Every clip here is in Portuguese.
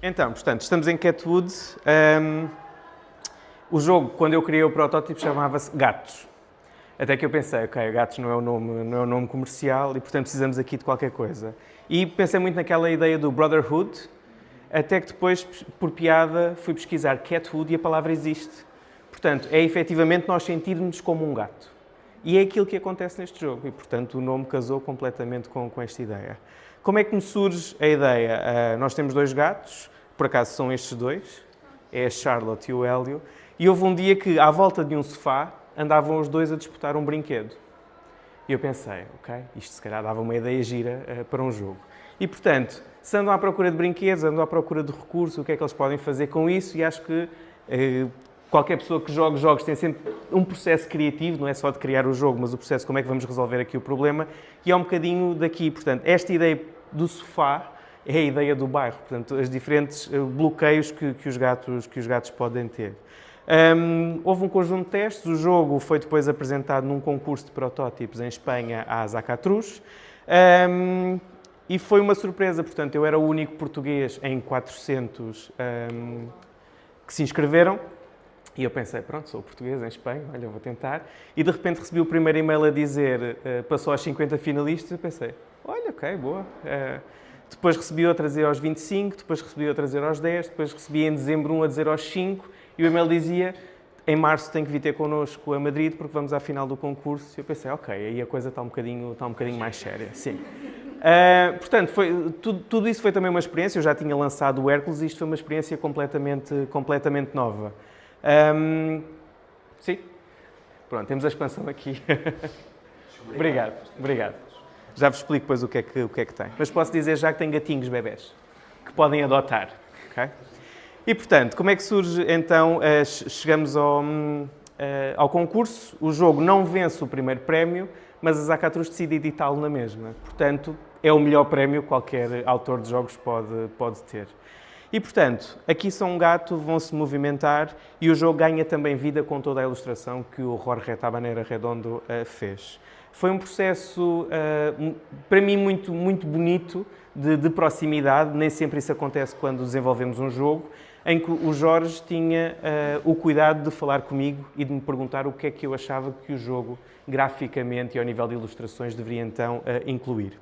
Então, portanto, estamos em Catwood. O jogo, quando eu criei o protótipo, chamava-se Gatos. Até que eu pensei, ok, Gatos não é o nome comercial e, portanto, precisamos aqui de qualquer coisa. E pensei muito naquela ideia do Brotherhood, até que depois, por piada, fui pesquisar Catwood e a palavra existe. Portanto, é efetivamente nós sentirmos como um gato. E é aquilo que acontece neste jogo e, portanto, o nome casou completamente com esta ideia. Como é que me surge a ideia? Nós temos 2 gatos, por acaso são estes 2, é a Charlotte e o Hélio, e houve um dia que, à volta de um sofá, andavam os 2 a disputar um brinquedo. E eu pensei, ok, isto se calhar dava uma ideia gira para um jogo. E, portanto, se andam à procura de brinquedos, andam à procura de recursos, o que é que eles podem fazer com isso? E acho que qualquer pessoa que jogue jogos tem sempre um processo criativo, não é só de criar o jogo, mas o processo de como é que vamos resolver aqui o problema. E é um bocadinho daqui. Portanto, esta ideia do sofá é a ideia do bairro. Portanto, os diferentes bloqueios que os gatos podem ter. Houve um conjunto de testes. O jogo foi depois apresentado num concurso de protótipos em Espanha, à Zacatrus. E foi uma surpresa. Portanto, eu era o único português em 400 que se inscreveram. E eu pensei, pronto, sou português em Espanha, olha, vou tentar. E de repente recebi o primeiro e-mail a dizer, passou aos 50 finalistas, e pensei, olha, ok, boa. Depois recebi outro a dizer aos 25, depois recebi outro a dizer aos 10, depois recebi em dezembro um a dizer aos 5, e o e-mail dizia, em março tem que vir ter connosco a Madrid, porque vamos à final do concurso. E eu pensei, ok, aí a coisa está um bocadinho mais séria, sim. Portanto, tudo isso foi também uma experiência. Eu já tinha lançado o Hércules e isto foi uma experiência completamente nova. Sim? Pronto, temos a expansão aqui. Obrigado. Já vos explico depois o que é que tem. Mas posso dizer já que tem gatinhos bebés que podem adotar. Okay? E, portanto, como é que surge então? Chegamos ao concurso. O jogo não vence o primeiro prémio, mas a Zacatrus decide editá-lo na mesma. Portanto, é o melhor prémio que qualquer autor de jogos pode ter. E, portanto, aqui são um gato, vão-se movimentar e o jogo ganha também vida com toda a ilustração que o Jorge Tabanera Redondo fez. Foi um processo, para mim, muito bonito de proximidade. Nem sempre isso acontece quando desenvolvemos um jogo, em que o Jorge tinha o cuidado de falar comigo e de me perguntar o que é que eu achava que o jogo, graficamente e ao nível de ilustrações, deveria então incluir.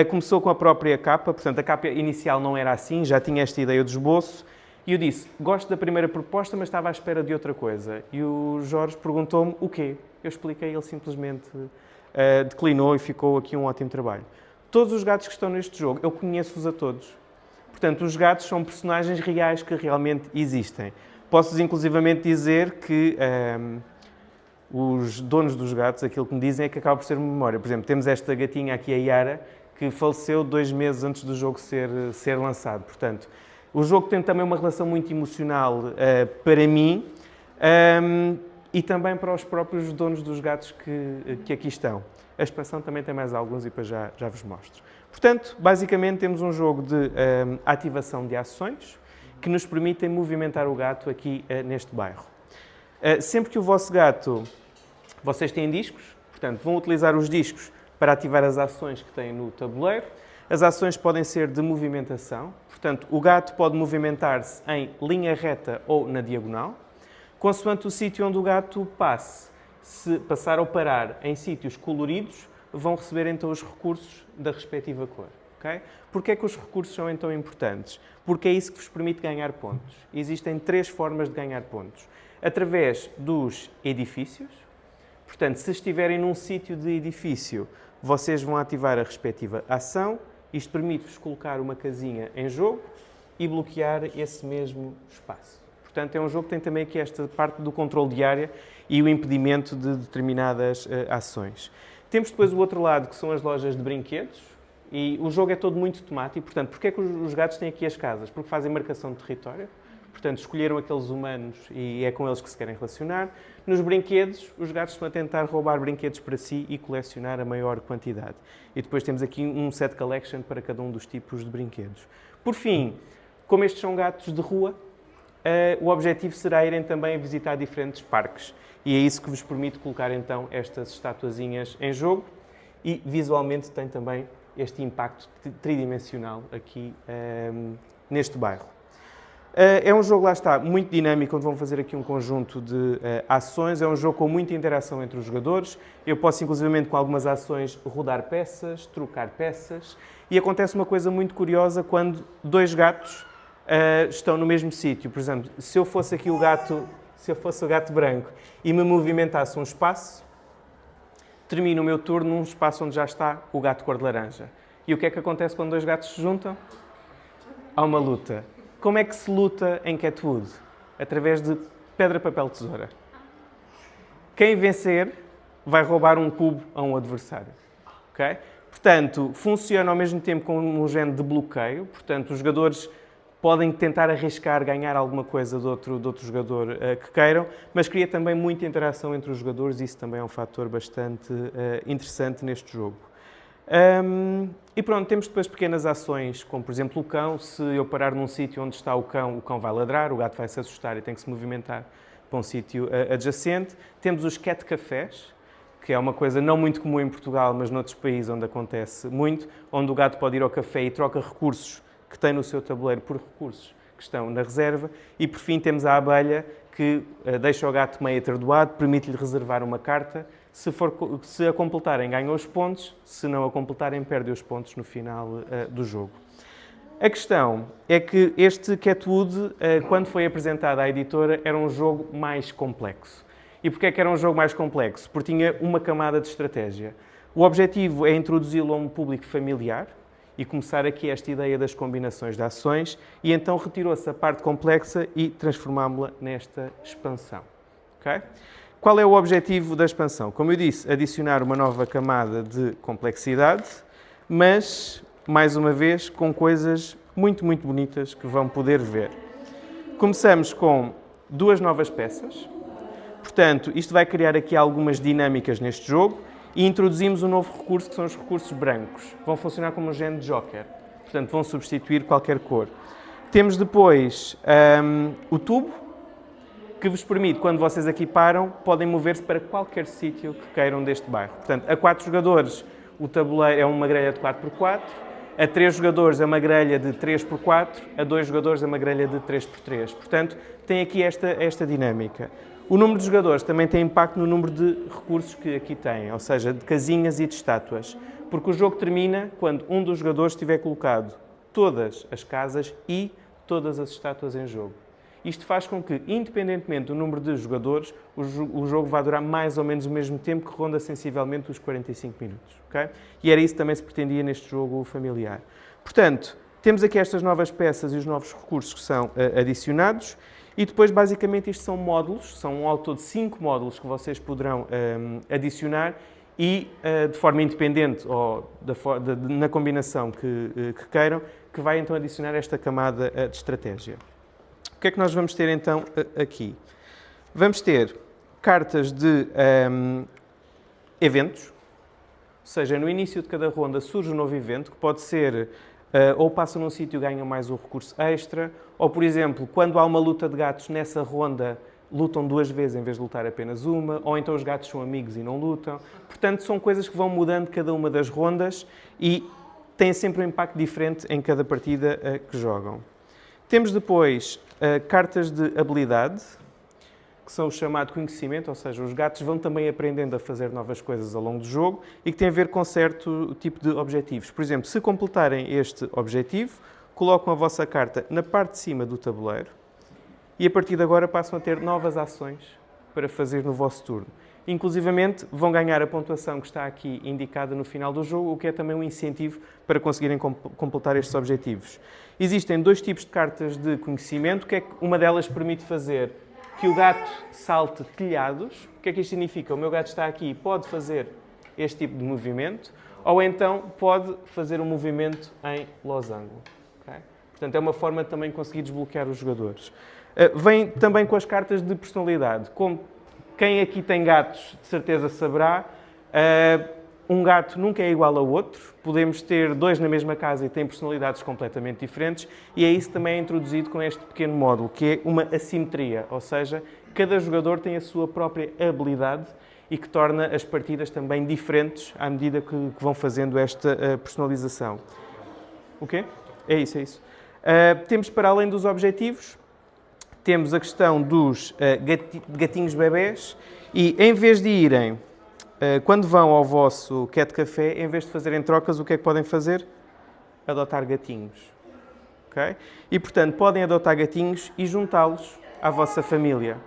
Começou com a própria capa, portanto a capa inicial não era assim, já tinha esta ideia de esboço, e eu disse, gosto da primeira proposta, mas estava à espera de outra coisa. E o Jorge perguntou-me o quê? Eu expliquei, ele simplesmente declinou e ficou aqui um ótimo trabalho. Todos os gatos que estão neste jogo, eu conheço-os a todos. Portanto, os gatos são personagens reais que realmente existem. Posso-vos inclusivamente dizer que os donos dos gatos, aquilo que me dizem é que acaba por ser uma memória. Por exemplo, temos esta gatinha aqui, a Yara, que faleceu 2 meses antes do jogo ser lançado. Portanto, o jogo tem também uma relação muito emocional para mim e também para os próprios donos dos gatos que aqui estão. A expansão também tem mais alguns e depois já vos mostro. Portanto, basicamente temos um jogo de ativação de ações que nos permitem movimentar o gato aqui neste bairro. Sempre que o vosso gato... Vocês têm discos, portanto, vão utilizar os discos para ativar as ações que têm no tabuleiro. As ações podem ser de movimentação, portanto, o gato pode movimentar-se em linha reta ou na diagonal. Consoante o sítio onde o gato passe, se passar ou parar em sítios coloridos, vão receber então os recursos da respectiva cor. Okay? Porquê é que os recursos são então importantes? Porque é isso que vos permite ganhar pontos. Existem 3 formas de ganhar pontos. Através dos edifícios. Portanto, se estiverem num sítio de edifício, vocês vão ativar a respectiva ação. Isto permite-vos colocar uma casinha em jogo e bloquear esse mesmo espaço. Portanto, é um jogo que tem também aqui esta parte do controle de área e o impedimento de determinadas ações. Temos depois o outro lado, que são as lojas de brinquedos. E o jogo é todo muito temático. Portanto, porquê é que os gatos têm aqui as casas? Porque fazem marcação de território. Portanto, escolheram aqueles humanos e é com eles que se querem relacionar. Nos brinquedos, os gatos estão a tentar roubar brinquedos para si e colecionar a maior quantidade. E depois temos aqui um set collection para cada um dos tipos de brinquedos. Por fim, como estes são gatos de rua, o objetivo será irem também visitar diferentes parques. E é isso que vos permite colocar então estas estatuazinhas em jogo e visualmente tem também este impacto tridimensional aqui neste bairro. É um jogo, lá está, muito dinâmico, onde vão fazer aqui um conjunto de ações. É um jogo com muita interação entre os jogadores. Eu posso, inclusivamente, com algumas ações, rodar peças, trocar peças. E acontece uma coisa muito curiosa quando dois gatos estão no mesmo sítio. Por exemplo, se eu fosse aqui o gato, se eu fosse o gato branco e me movimentasse um espaço, termino o meu turno num espaço onde já está o gato cor de laranja. E o que é que acontece quando dois gatos se juntam? Há uma luta. Como é que se luta em Cat Wood? Através de pedra, papel, tesoura. Quem vencer vai roubar um cubo a um adversário. Okay? Portanto, funciona ao mesmo tempo como um género de bloqueio. Portanto, os jogadores podem tentar arriscar, ganhar alguma coisa de outro jogador que queiram, mas cria também muita interação entre os jogadores e isso também é um fator bastante interessante neste jogo. E pronto, temos depois pequenas ações, como por exemplo o cão. Se eu parar num sítio onde está o cão vai ladrar, o gato vai se assustar e tem que se movimentar para um sítio adjacente. Temos os cat cafés, que é uma coisa não muito comum em Portugal, mas noutros países onde acontece muito, onde o gato pode ir ao café e troca recursos que tem no seu tabuleiro por recursos que estão na reserva. E por fim temos a abelha, que deixa o gato meio atordoado, permite-lhe reservar uma carta. Se a completarem, ganham os pontos. Se não a completarem, perdem os pontos no final do jogo. A questão é que este Cat Wood, quando foi apresentado à editora, era um jogo mais complexo. E porquê é que era um jogo mais complexo? Porque tinha uma camada de estratégia. O objetivo é introduzi-lo a um público familiar e começar aqui esta ideia das combinações de ações, e então retirou-se a parte complexa e transformámo-la nesta expansão. Okay? Qual é o objetivo da expansão? Como eu disse, adicionar uma nova camada de complexidade, mas, mais uma vez, com coisas muito, muito bonitas que vão poder ver. Começamos com 2 novas peças. Portanto, isto vai criar aqui algumas dinâmicas neste jogo e introduzimos um novo recurso, que são os recursos brancos. Vão funcionar como um género de joker. Portanto, vão substituir qualquer cor. Temos depois o tubo, que vos permite, quando vocês aqui param, podem mover-se para qualquer sítio que queiram deste bairro. Portanto, a 4 jogadores, o tabuleiro é uma grelha de 4x4, a 3 jogadores é uma grelha de 3x4, a 2 jogadores é uma grelha de 3x3. Portanto, tem aqui esta dinâmica. O número de jogadores também tem impacto no número de recursos que aqui têm, ou seja, de casinhas e de estátuas, porque o jogo termina quando um dos jogadores tiver colocado todas as casas e todas as estátuas em jogo. Isto faz com que, independentemente do número de jogadores, o jogo vá durar mais ou menos o mesmo tempo, que ronda sensivelmente os 45 minutos. Okay? E era isso que também se pretendia neste jogo familiar. Portanto, temos aqui estas novas peças e os novos recursos que são adicionados. E depois, basicamente, isto são módulos, são um ao todo 5 módulos que vocês poderão adicionar e, de forma independente ou na combinação que queiram, que vai então adicionar esta camada de estratégia. O que é que nós vamos ter então aqui? Vamos ter cartas de eventos, ou seja, no início de cada ronda surge um novo evento, que pode ser ou passam num sítio e ganham mais um recurso extra, ou, por exemplo, quando há uma luta de gatos nessa ronda, lutam 2 vezes em vez de lutar apenas uma, ou então os gatos são amigos e não lutam. Portanto, são coisas que vão mudando cada uma das rondas e têm sempre um impacto diferente em cada partida que jogam. Temos depois cartas de habilidade, que são o chamado conhecimento, ou seja, os gatos vão também aprendendo a fazer novas coisas ao longo do jogo e que têm a ver com certo tipo de objetivos. Por exemplo, se completarem este objetivo, colocam a vossa carta na parte de cima do tabuleiro e a partir de agora passam a ter novas ações para fazer no vosso turno. Inclusivamente, vão ganhar a pontuação que está aqui indicada no final do jogo, o que é também um incentivo para conseguirem completar estes objetivos. Existem 2 tipos de cartas de conhecimento, que é que uma delas permite fazer que o gato salte telhados. O que é que isto significa? O meu gato está aqui e pode fazer este tipo de movimento, ou então pode fazer um movimento em losango. Okay? Portanto, é uma forma de também conseguir desbloquear os jogadores. Vem também com as cartas de personalidade. Como quem aqui tem gatos, de certeza saberá, um gato nunca é igual ao outro. Podemos ter 2 na mesma casa e têm personalidades completamente diferentes, e é isso que também é introduzido com este pequeno módulo, que é uma assimetria, ou seja, cada jogador tem a sua própria habilidade e que torna as partidas também diferentes à medida que vão fazendo esta personalização. O quê? É isso. Temos, para além dos objetivos, temos a questão dos gatinhos bebés e em vez de irem, quando vão ao vosso Cat Café, em vez de fazerem trocas, o que é que podem fazer? Adotar gatinhos. Okay? E, portanto, podem adotar gatinhos e juntá-los à vossa família.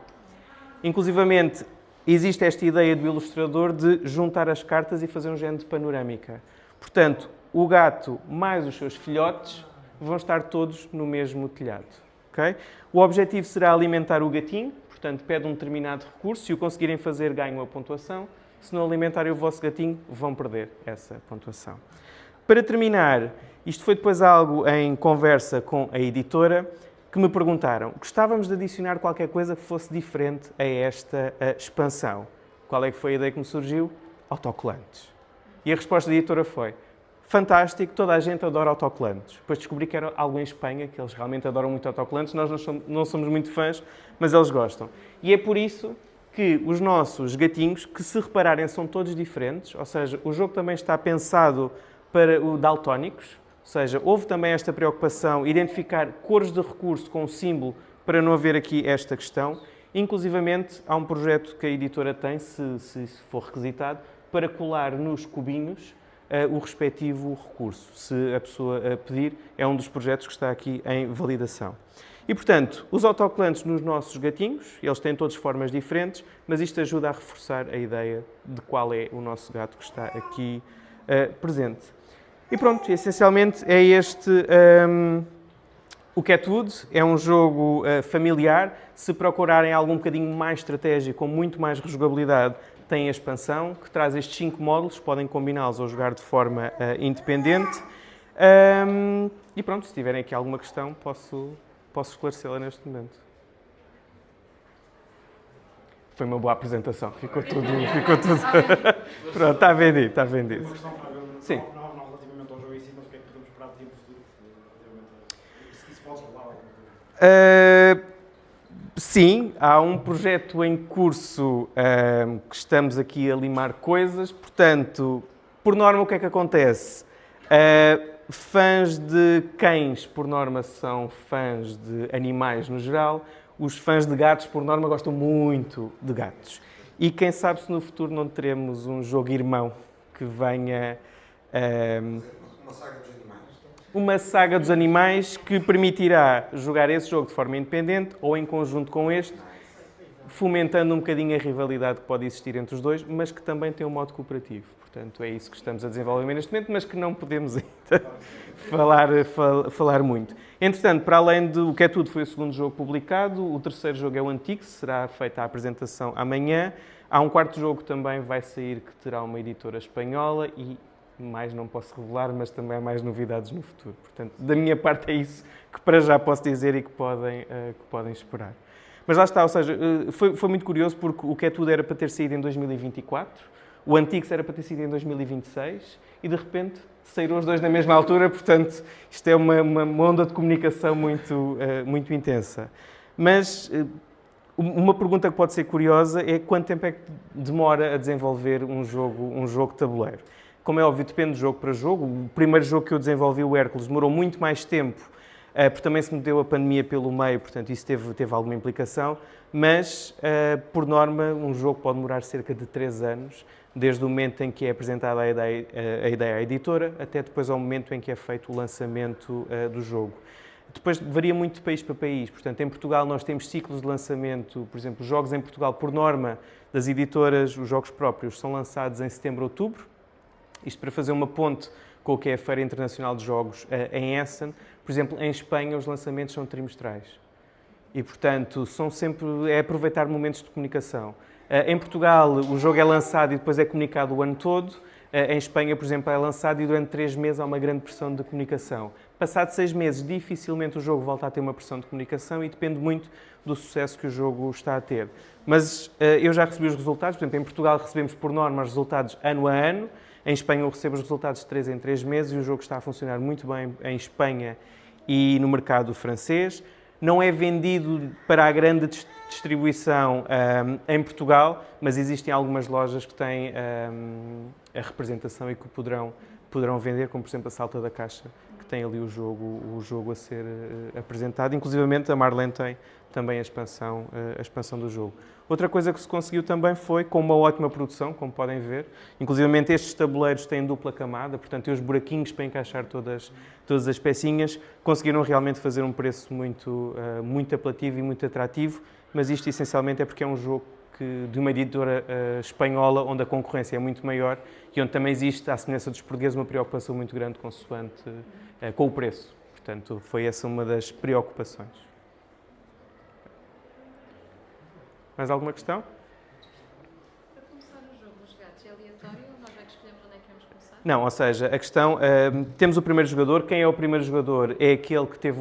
Inclusivamente, existe esta ideia do ilustrador de juntar as cartas e fazer um género de panorâmica. Portanto, o gato mais os seus filhotes vão estar todos no mesmo telhado. Okay? O objetivo será alimentar o gatinho, portanto, pede um determinado recurso. Se o conseguirem fazer, ganham a pontuação. Se não alimentarem o vosso gatinho, vão perder essa pontuação. Para terminar, isto foi depois algo em conversa com a editora, que me perguntaram, gostávamos de adicionar qualquer coisa que fosse diferente a esta expansão. Qual é que foi a ideia que me surgiu? Autocolantes. E a resposta da editora foi, fantástico, toda a gente adora autocolantes. Depois descobri que era algo em Espanha, que eles realmente adoram muito autocolantes, nós não somos muito fãs, mas eles gostam. E é por isso que os nossos gatinhos, que se repararem são todos diferentes, ou seja, o jogo também está pensado para o daltónicos, ou seja, houve também esta preocupação, identificar cores de recurso com o símbolo para não haver aqui esta questão. Inclusivamente, há um projeto que a editora tem, se for requisitado, para colar nos cubinhos o respectivo recurso. Se a pessoa pedir, é um dos projetos que está aqui em validação. E, portanto, os autocolantes nos nossos gatinhos, eles têm todas formas diferentes, mas isto ajuda a reforçar a ideia de qual é o nosso gato que está aqui presente. E pronto, essencialmente é este o Cat Wood. É um jogo familiar. Se procurarem algo um bocadinho mais estratégico, com muito mais rejogabilidade, tem a expansão, que traz estes 5 módulos, podem combiná-los ou jogar de forma independente. E pronto, se tiverem aqui alguma questão, posso esclarecê-la neste momento. Foi uma boa apresentação, ficou tudo. Pronto, está vendido. Sim. Sim, há um projeto em curso que estamos aqui a limar coisas, portanto, por norma o que é que acontece? Fãs de cães, por norma, são fãs de animais no geral, os fãs de gatos, por norma, gostam muito de gatos. E quem sabe se no futuro não teremos um jogo irmão que venha... Uma saga dos animais que permitirá jogar esse jogo de forma independente ou em conjunto com este, fomentando um bocadinho a rivalidade que pode existir entre os dois, mas que também tem um modo cooperativo. Portanto, é isso que estamos a desenvolver neste momento, mas que não podemos ainda falar muito. Entretanto, para além do que é tudo, foi o segundo jogo publicado, o terceiro jogo é o Antix, será feita a apresentação amanhã. Há um quarto jogo que também vai sair, que terá uma editora espanhola e mais não posso revelar, mas também há mais novidades no futuro. Portanto, da minha parte é isso que para já posso dizer e que podem esperar. Mas lá está, ou seja, foi muito curioso porque o que é tudo era para ter saído em 2024, o Antix era para ter sido em 2026 e de repente saíram os dois na mesma altura, portanto isto é uma onda de comunicação muito intensa. Mas uma pergunta que pode ser curiosa é quanto tempo é que demora a desenvolver um jogo de tabuleiro. Como é óbvio, depende de jogo para jogo. O primeiro jogo que eu desenvolvi, o Hércules, demorou muito mais tempo, porque também se meteu a pandemia pelo meio, portanto isso teve alguma implicação, mas, por norma, um jogo pode demorar cerca de 3 anos, desde o momento em que é apresentada a ideia à editora, até depois ao momento em que é feito o lançamento do jogo. Depois varia muito de país para país, portanto, em Portugal nós temos ciclos de lançamento, por exemplo, os jogos em Portugal, por norma das editoras, os jogos próprios, são lançados em setembro, outubro. Isto para fazer uma ponte com o que é a Feira Internacional de Jogos em Essen. Por exemplo, em Espanha os lançamentos são trimestrais. E, portanto, é aproveitar momentos de comunicação. Em Portugal o jogo é lançado e depois é comunicado o ano todo. Em Espanha, por exemplo, é lançado e durante 3 meses há uma grande pressão de comunicação. Passado 6 meses, dificilmente o jogo volta a ter uma pressão de comunicação e depende muito do sucesso que o jogo está a ter. Mas eu já recebi os resultados. Por exemplo, em Portugal recebemos por norma os resultados ano a ano. Em Espanha eu recebo os resultados de 3 em 3 meses e o jogo está a funcionar muito bem em Espanha e no mercado francês. Não é vendido para a grande distribuição em Portugal, mas existem algumas lojas que têm a representação e que o poderão poderão vender, como por exemplo a Salta da Caixa, que tem ali o jogo a ser apresentado. Inclusivamente a Marlene tem também a expansão do jogo. Outra coisa que se conseguiu também foi, com uma ótima produção, como podem ver, inclusivamente estes tabuleiros têm dupla camada, portanto, tem os buraquinhos para encaixar todas as pecinhas, conseguiram realmente fazer um preço muito apelativo e muito atrativo, mas isto essencialmente é porque é um jogo de uma editora espanhola, onde a concorrência é muito maior e onde também existe, à semelhança dos portugueses, uma preocupação muito grande com o preço. Portanto, foi essa uma das preocupações. Mais alguma questão? Para começar o jogo dos gatos, é aleatório ou nós é que escolhemos onde é que queremos começar? Não, ou seja, a questão, temos o primeiro jogador. Quem é o primeiro jogador? É aquele que teve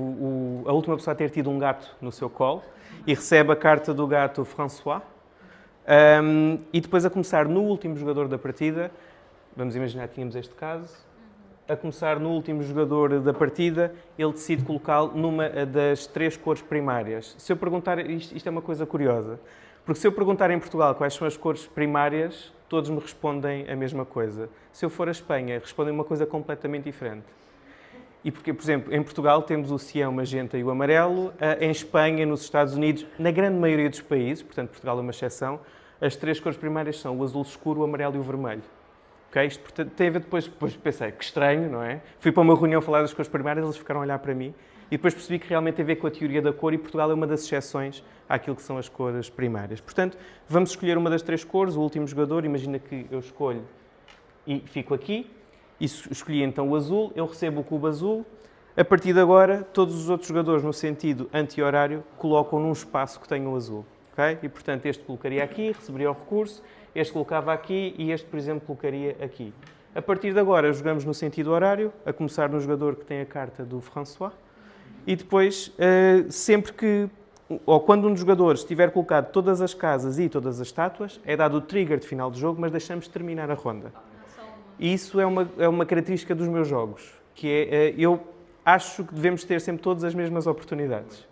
a última pessoa a ter tido um gato no seu colo e recebe a carta do gato François. E depois, a começar no último jogador da partida, vamos imaginar que tínhamos este caso, a começar no último jogador da partida, ele decide colocá-lo numa das 3 cores primárias. Se eu perguntar, isto é uma coisa curiosa, porque se eu perguntar em Portugal quais são as cores primárias, todos me respondem a mesma coisa. Se eu for a Espanha, respondem uma coisa completamente diferente. E porque, por exemplo, em Portugal temos o cião, o magenta e o amarelo. Em Espanha, nos Estados Unidos, na grande maioria dos países, portanto Portugal é uma exceção, as 3 cores primárias são o azul escuro, o amarelo e o vermelho. Okay? Isto portanto, tem a ver depois pensei, que estranho, não é? Fui para uma reunião falar das cores primárias, eles ficaram a olhar para mim e depois percebi que realmente tem a ver com a teoria da cor e Portugal é uma das exceções àquilo que são as cores primárias. Portanto, vamos escolher uma das 3 cores, o último jogador, imagina que eu escolho e fico aqui, e escolhi então o azul, eu recebo o cubo azul. A partir de agora, todos os outros jogadores, no sentido anti-horário, colocam num espaço que tenha o azul. Okay? E, portanto, este colocaria aqui, receberia o recurso, este colocava aqui e este, por exemplo, colocaria aqui. A partir de agora, jogamos no sentido horário, a começar no jogador que tem a carta do François, e depois, sempre que, ou quando um dos jogadores tiver colocado todas as casas e todas as estátuas, é dado o trigger de final do jogo, mas deixamos terminar a ronda. E isso é uma característica dos meus jogos, que é, eu acho que devemos ter sempre todas as mesmas oportunidades.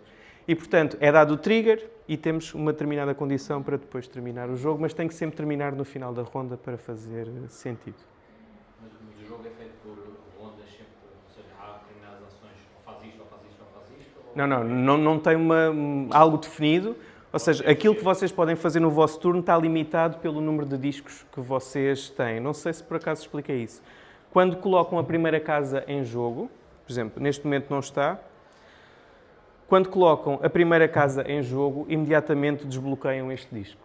E, portanto, é dado o trigger e temos uma determinada condição para depois terminar o jogo, mas tem que sempre terminar no final da ronda para fazer sentido. Mas o jogo é feito por rondas sempre, ou seja, há determinadas ações, ou faz isto, ou faz isto, ou faz isto? Não tem algo definido, ou seja, aquilo que vocês podem fazer no vosso turno está limitado pelo número de discos que vocês têm. Não sei se por acaso expliquei isso. Quando colocam a primeira casa em jogo, por exemplo, neste momento não está, quando colocam a primeira casa em jogo, imediatamente desbloqueiam este disco.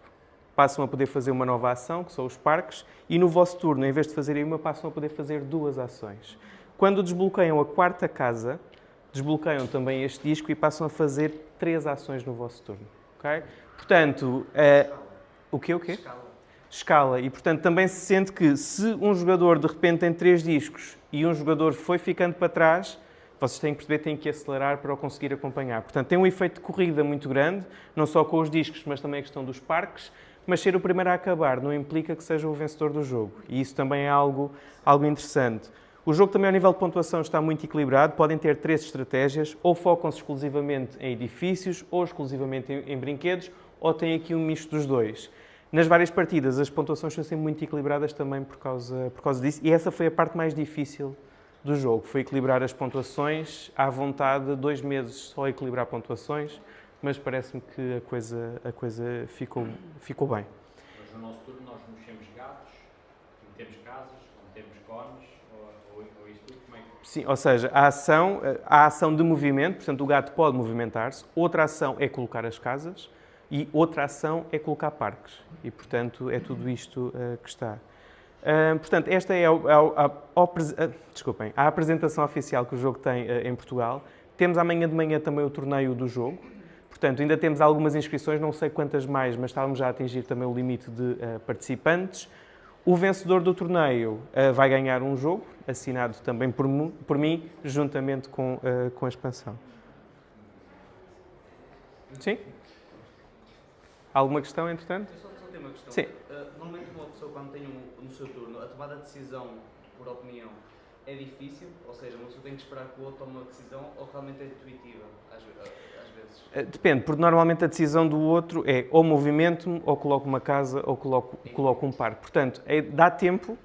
Passam a poder fazer uma nova ação, que são os parques, e no vosso turno, em vez de fazerem uma, passam a poder fazer 2 ações. Quando desbloqueiam a 4ª casa, desbloqueiam também este disco e passam a fazer 3 ações no vosso turno. Okay? Portanto, o quê? Escala. E, portanto, também se sente que se um jogador, de repente, tem 3 discos e um jogador foi ficando para trás, vocês têm que perceber, têm que acelerar para o conseguir acompanhar. Portanto, tem um efeito de corrida muito grande, não só com os discos, mas também a questão dos parques, mas ser o primeiro a acabar não implica que seja o vencedor do jogo. E isso também é algo interessante. O jogo também, ao nível de pontuação, está muito equilibrado. Podem ter 3 estratégias, ou focam-se exclusivamente em edifícios, ou exclusivamente em brinquedos, ou têm aqui um misto dos dois. Nas várias partidas, as pontuações são sempre muito equilibradas também por causa disso, e essa foi a parte mais difícil do jogo, foi equilibrar as pontuações à vontade, 2 meses só a equilibrar pontuações, mas parece-me que a coisa ficou bem. Mas no nosso turno nós mexemos gatos, metemos casas, metemos cones, ou isso tudo, como é que... Sim, ou seja, a ação de movimento, portanto o gato pode movimentar-se, outra ação é colocar as casas e outra ação é colocar parques, e portanto é tudo isto que está. Portanto, esta é a apresentação oficial que o jogo tem em Portugal. Temos amanhã de manhã também o torneio do jogo. Portanto, ainda temos algumas inscrições, não sei quantas mais, mas estávamos já a atingir também o limite de participantes. O vencedor do torneio vai ganhar um jogo, assinado também por mim, juntamente com a expansão. Sim? Alguma questão, entretanto? Eu só tenho uma questão. Sim. Normalmente uma pessoa, quando tem no seu turno, a tomada de decisão, por opinião, é difícil? Ou seja, uma pessoa tem que esperar que o outro tome uma decisão ou realmente é intuitiva, às vezes? Depende, porque normalmente a decisão do outro é ou movimento-me, ou coloco uma casa, ou coloco um parque. Portanto, dá tempo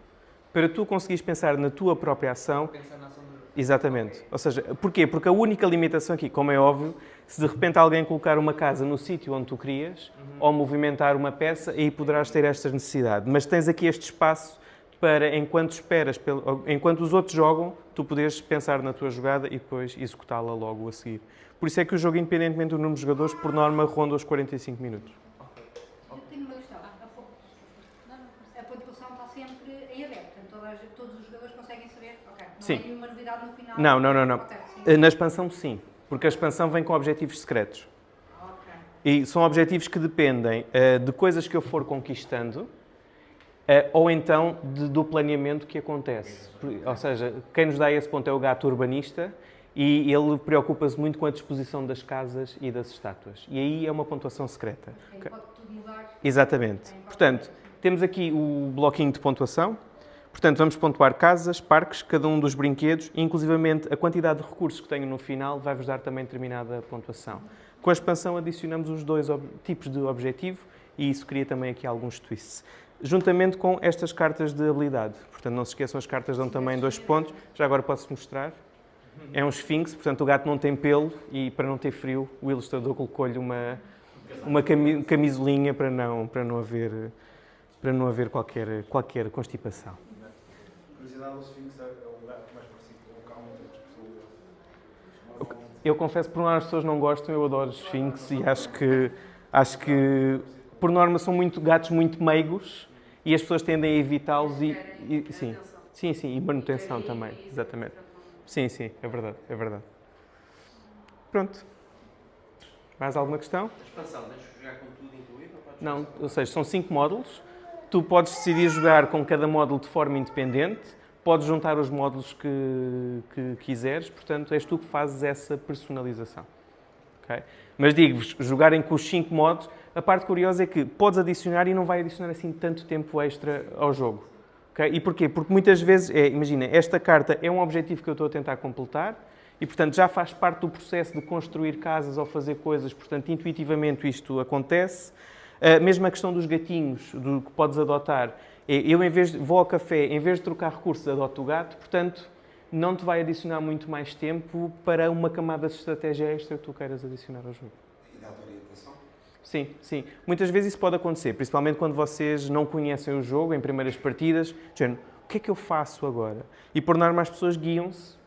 para tu conseguires pensar na tua própria ação. Pensar na ação do jogo. Exatamente. Ou seja, porquê? Porque a única limitação aqui, como é óbvio, se de repente alguém colocar uma casa no sítio onde tu querias, ou movimentar uma peça, aí poderás ter esta necessidade. Mas tens aqui este espaço para, enquanto esperas, enquanto os outros jogam, tu poderes pensar na tua jogada e depois executá-la logo a seguir. Por isso é que o jogo, independentemente do número de jogadores, por norma, ronda os 45 minutos. Eu tenho uma questão. A pontuação está sempre em aberto, portanto todos os jogadores conseguem saber, ok, não Sim. é nenhuma novidade no final. Não. Ok, sim. Na expansão, sim. Porque a expansão vem com objetivos secretos. Ok. E são objetivos que dependem de coisas que eu for conquistando ou então do planeamento que acontece. Ou seja, quem nos dá esse ponto é o gato urbanista e ele preocupa-se muito com a disposição das casas e das estátuas. E aí é uma pontuação secreta. Aí pode tudo mudar. Exatamente. Portanto, temos aqui o bloquinho de pontuação. Portanto, vamos pontuar casas, parques, cada um dos brinquedos e, inclusivamente, a quantidade de recursos que tenho no final vai-vos dar também determinada pontuação. Com a expansão adicionamos os dois tipos de objetivo e isso cria também aqui alguns twists. Juntamente com estas cartas de habilidade. Portanto, não se esqueçam, as cartas dão também 2 pontos. Já agora posso mostrar. É um esfinx, portanto o gato não tem pelo e para não ter frio o ilustrador colocou-lhe uma camisolinha para não haver qualquer constipação. Curiosidade, o Sphinx é o gato mais parecido com o cão das pessoas. Eu confesso que por norma as pessoas não gostam, eu adoro Sphinx e acho que por norma são gatos muito meigos e as pessoas tendem a evitá-los sim, e manutenção também, exatamente. Sim, é verdade. Pronto. Mais alguma questão? A expansão, deixas jogar com tudo incluído? Ou podes Não, ou seja, são 5 módulos. Tu podes decidir jogar com cada módulo de forma independente, podes juntar os módulos que quiseres, portanto, és tu que fazes essa personalização. Okay? Mas digo-vos, jogarem com os 5 modos, a parte curiosa é que podes adicionar e não vai adicionar assim tanto tempo extra ao jogo. Okay? E porquê? Porque muitas vezes, imagina, esta carta é um objetivo que eu estou a tentar completar e, portanto, já faz parte do processo de construir casas ou fazer coisas, portanto, intuitivamente isto acontece. Mesmo a questão dos gatinhos, do que podes adotar, eu vou ao café, em vez de trocar recursos, adoto o gato, portanto, não te vai adicionar muito mais tempo para uma camada de estratégia extra que tu queiras adicionar ao jogo. E dá-te orientação? Sim. Muitas vezes isso pode acontecer, principalmente quando vocês não conhecem o jogo em primeiras partidas, dizendo, o que é que eu faço agora? E por norma as pessoas guiam-se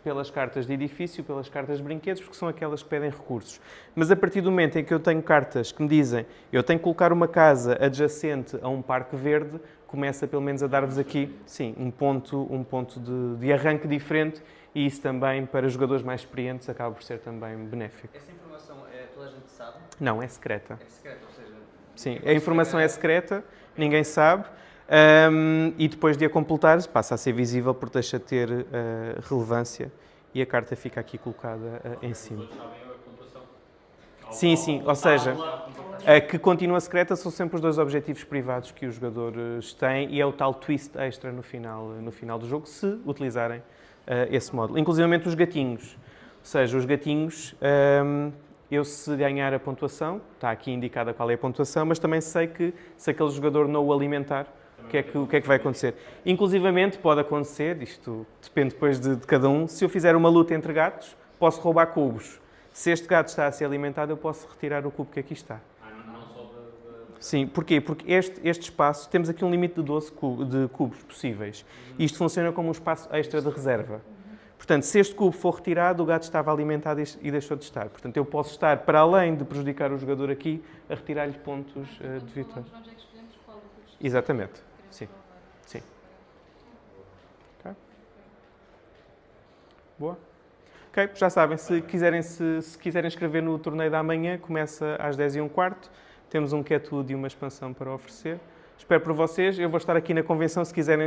pelas cartas de edifício, pelas cartas de brinquedos, porque são aquelas que pedem recursos. Mas a partir do momento em que eu tenho cartas que me dizem eu tenho que colocar uma casa adjacente a um parque verde, começa pelo menos a dar-vos aqui, sim, um ponto de arranque diferente e isso também, para jogadores mais experientes, acaba por ser também benéfico. Essa informação toda a gente sabe? Não, é secreta. É secreta, ou seja... Sim, a informação é secreta, ninguém sabe. E depois de a completar, passa a ser visível porque deixa de ter relevância e a carta fica aqui colocada em cima. Todos sabem a pontuação? Sim, ou seja, a que continua secreta são sempre os 2 objetivos privados que os jogadores têm e é o tal twist extra no final do jogo, se utilizarem esse módulo. Inclusive os gatinhos. Ou seja, os gatinhos, eu se ganhar a pontuação, está aqui indicada qual é a pontuação, mas também sei que se aquele jogador não o alimentar, o que é que vai acontecer? Inclusivamente pode acontecer, isto depende depois de cada um, se eu fizer uma luta entre gatos, posso roubar cubos. Se este gato está a ser alimentado, eu posso retirar o cubo que aqui está. Não só Sim, porquê? Porque este espaço, temos aqui um limite de 12 cubos possíveis. E isto funciona como um espaço extra de reserva. Portanto, se este cubo for retirado, o gato estava alimentado e deixou de estar. Portanto, eu posso estar, para além de prejudicar o jogador aqui, a retirar-lhe pontos de vitória. Nós é que escolhemos qual recurso Exatamente. queremos Sim. provar. Sim. Ok. Boa. Ok, já sabem, se quiserem escrever no torneio da manhã, começa às 10h15. Temos um Cat Wood e uma expansão para oferecer. Espero por vocês. Eu vou estar aqui na convenção se quiserem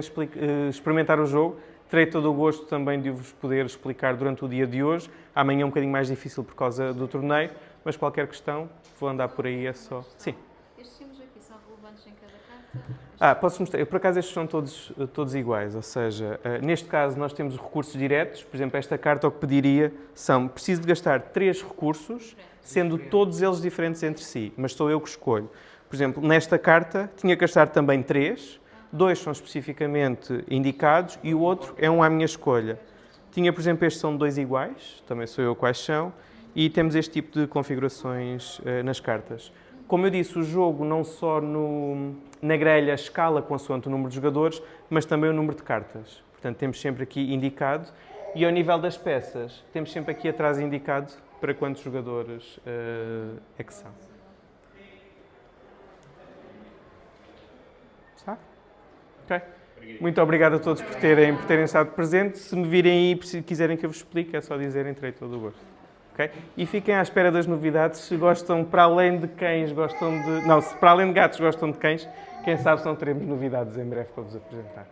experimentar o jogo. Terei todo o gosto também de vos poder explicar durante o dia de hoje. Amanhã é um bocadinho mais difícil por causa do torneio, mas qualquer questão, vou andar por aí, é só... Sim. Estes símbolos aqui são relevantes em cada carta? Posso mostrar. Por acaso estes são todos iguais, ou seja, neste caso nós temos recursos diretos, por exemplo, esta carta o que pediria são, preciso de gastar 3 recursos, sendo todos eles diferentes entre si, mas sou eu que escolho. Por exemplo, nesta carta tinha que gastar também 3, 2 são especificamente indicados e o outro é um à minha escolha. Tinha, por exemplo, estes são 2 iguais, também sou eu quais são, e temos este tipo de configurações nas cartas. Como eu disse, o jogo não só na grelha escala consoante o número de jogadores, mas também o número de cartas. Portanto, temos sempre aqui indicado. E ao nível das peças, temos sempre aqui atrás indicado para quantos jogadores é que são. Está? Ok. Muito obrigado a todos por terem estado presentes. Se me virem aí e quiserem que eu vos explique, é só dizerem, terei todo o gosto. Okay? E fiquem à espera das novidades. Se gostam, para além de cães, gostam de... Não, se para além de gatos gostam de cães, quem sabe se não teremos novidades em breve para vos apresentar.